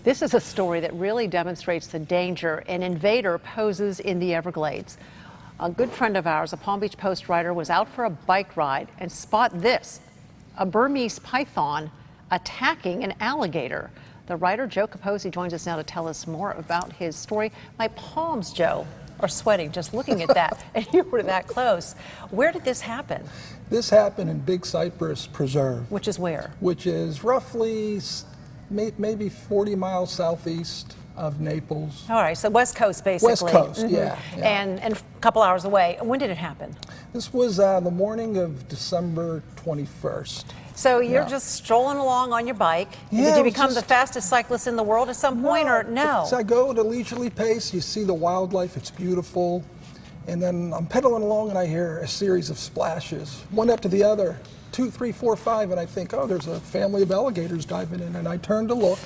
This is a story that really demonstrates the danger an invader poses in the Everglades. A good friend of ours, a Palm Beach Post writer, was out for a bike ride and spot this, a Burmese python attacking an alligator. The writer Joe Capozzi joins us now to tell us more about his story. My palms, Joe, are sweating just looking at that, and you were that close. Where did this happen? This happened in Big Cypress Preserve. Which is where? Which is roughly maybe 40 miles southeast of Naples. All right, so West Coast, basically. West Coast, yeah. And a couple hours away. When did it happen? This was the morning of December 21st. So you're just strolling along on your bike. Yeah, Did you become the fastest cyclist in the world at some point, or no? So I go at a leisurely pace. You see the wildlife, it's beautiful. And then I'm pedaling along and I hear a series of splashes, one after the other, 2, 3, 4, 5, and I think, oh, there's a family of alligators diving in. And I turn to look,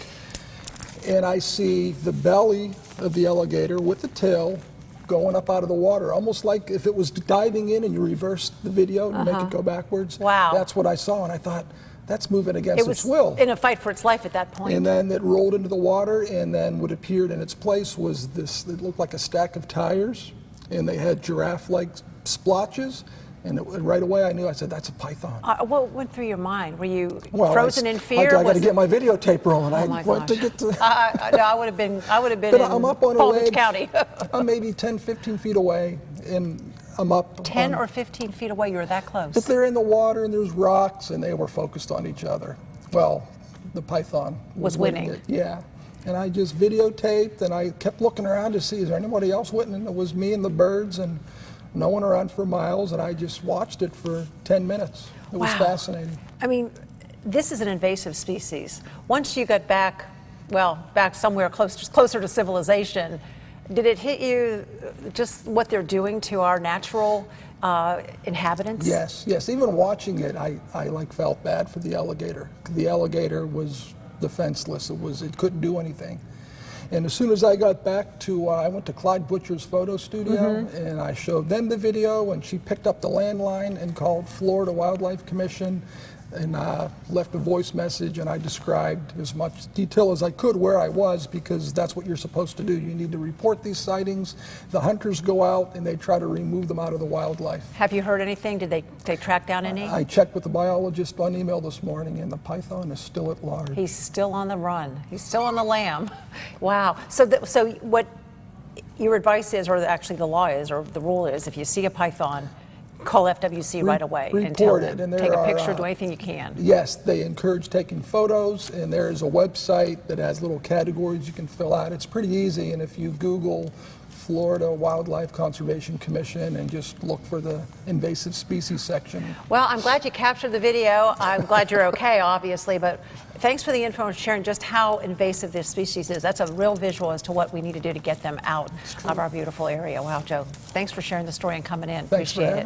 and I see the belly of the alligator with the tail going up out of the water, almost like if it was diving in and you reversed the video to make it go backwards. Wow. That's what I saw, and I thought, that's moving against its will. It was in a fight for its life at that point. And then it rolled into the water, and then what appeared in its place was this, it looked like a stack of tires, and they had giraffe-like splotches. And right away I knew, I said, that's a python. What went through your mind? Were you frozen in fear? I got to get my videotape rolling. Oh my I went to get to... No, I would have been in I'm up on Palm a Beach ledge. County. I'm maybe 10, 15 feet away, and I'm up. 10 or 15 feet away, you were that close. But they're in the water, and there's rocks, and they were focused on each other. Well, the python was winning. Yeah. And I just videotaped, and I kept looking around to see, is there anybody else winning? And it was me and the birds, and no one around for miles, and I just watched it for 10 minutes. It was fascinating. I mean, this is an invasive species. Once you got back, back somewhere closer to civilization, did it hit you just what they're doing to our natural inhabitants? Yes, yes. Even watching it, I felt bad for the alligator. The alligator was defenseless. It couldn't do anything. And as soon as I got back to, I went to Clyde Butcher's photo studio, and I showed them the video, and she picked up the landline and called Florida Wildlife Commission and left a voice message, and I described as much detail as I could where I was, because that's what you're supposed to do. You need to report these sightings. The hunters go out and they try to remove them out of the wildlife. Have you heard anything? Did they track down any? I checked with the biologist on email this morning, and the python is still at large. He's still on the run. He's still on the lam. Wow. So what your advice is, or actually the law is, or the rule is, if you see a python, call FWC right away and tell them. Take a picture, do anything you can. Yes, they encourage taking photos, and there is a website that has little categories you can fill out. It's pretty easy, and if you Google Florida Wildlife Conservation Commission and just look for the invasive species section. Well, I'm glad you captured the video. I'm glad you're okay, obviously, but thanks for the info and sharing just how invasive this species is. That's a real visual as to what we need to do to get them out of our beautiful area. Wow, Joe, thanks for sharing the story and coming in. Thanks. Appreciate it.